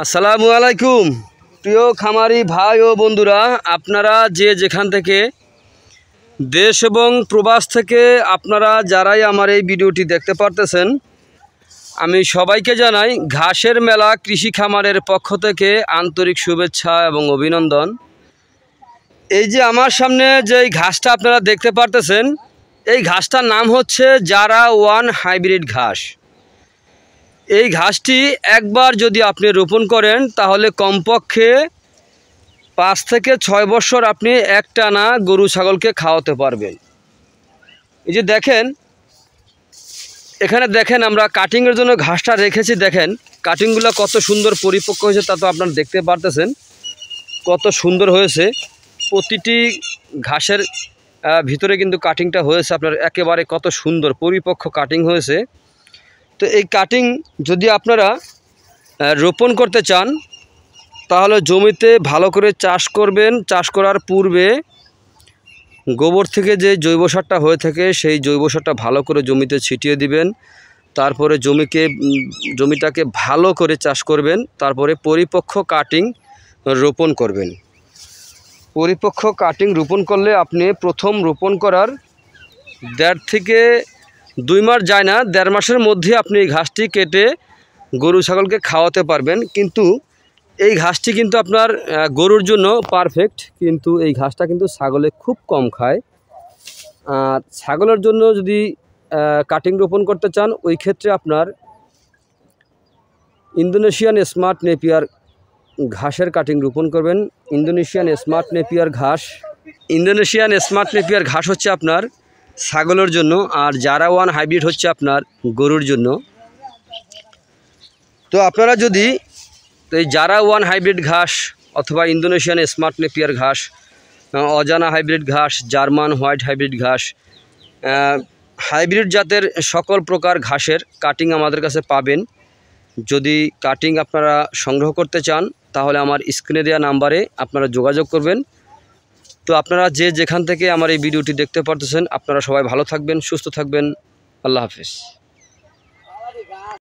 আসসালামু আলাইকুম প্রিয় খামারি ভাই ও বন্ধুরা, আপনারা যে যেখান থেকে দেশ এবং প্রবাস থেকে আপনারা যারাই আমার এই ভিডিওটি দেখতে পারতেছেন, আমি সবাইকে জানাই ঘাসের মেলা কৃষি খামারের পক্ষ থেকে আন্তরিক শুভেচ্ছা এবং অভিনন্দন। এই যে আমার সামনে যে ঘাসটা আপনারা দেখতে পারতেছেন, এই ঘাসটার নাম হচ্ছে জারা ওয়ান হাইব্রিড ঘাস। এই ঘাসটি একবার যদি আপনি রোপণ করেন তাহলে কমপক্ষে 5 থেকে 6 বছর আপনি একটানা গরু ছাগলকে খাওয়াতে পারবেন। এই যে দেখেন, এখানে দেখেন আমরা কাটিংয়ের জন্য ঘাসটা রেখেছি। দেখেন কাটিংগুলো কত সুন্দর পরিপক্ক হয়েছে, তা তো আপনারা দেখতে পারতেছেন কত সুন্দর হয়েছে। প্রতিটি ঘাসের ভিতরে কিন্তু কাটিংটা হয়েছে আপনার একেবারে কত সুন্দর পরিপক্ক কাটিং হয়েছে। তো এই কাটিং যদি আপনারা রোপণ করতে চান তাহলে জমিতে ভালো করে চাষ করবেন। চাষ করার পূর্বে গোবর থেকে যে জৈব সারটা হয়ে থাকে সেই জৈব সারটা ভালো করে জমিতে ছিটিয়ে দিবেন। তারপরে জমিটাকে ভালো করে চাষ করবেন। তারপরে পরিপক্ক কাটিং রোপণ করবেন। পরিপক্ক কাটিং রোপণ করলে আপনি প্রথম রোপণ করার 1.5 থেকে 2 মাস যায় না, 1.5 মাসের মধ্যে আপনি এই ঘাসটি কেটে গরু ছাগলকে খাওয়াতে পারবেন। কিন্তু এই ঘাসটি কিন্তু আপনার গরুর জন্য পারফেক্ট, কিন্তু এই ঘাসটা কিন্তু ছাগলে খুব কম খায়। আর ছাগলের জন্য যদি কাটিং রোপণ করতে চান, ওই ক্ষেত্রে আপনার ইন্দোনেশিয়ান স্মার্ট নেপিয়ার ঘাসের কাটিং রোপণ করবেন। ইন্দোনেশিয়ান স্মার্ট নেপিয়ার ঘাস হচ্ছে আপনার ছাগলের জন্য, আর জারা ওয়ান হাইব্রিড হচ্ছে আপনার গরুর জন্য। তো আপনারা যদি এই জারা ওয়ান হাইব্রিড ঘাস অথবা ইন্দোনেশিয়ান স্মার্ট নেপিয়ার ঘাস, অজানা হাইব্রিড ঘাস, জার্মান হোয়াইট হাইব্রিড ঘাস, হাইব্রিড জাতের সকল প্রকার ঘাসের কাটিং আমাদের কাছে পাবেন। যদি কাটিং আপনারা সংগ্রহ করতে চান তাহলে আমার স্ক্রিনে দেওয়া নাম্বারে আপনারা যোগাযোগ করবেন। তো আপনারা যে যেখান থেকে আমার এই ভিডিওটি দেখতে পারতেছেন, আপনারা সবাই ভালো থাকবেন, সুস্থ থাকবেন। আল্লাহ হাফেজ।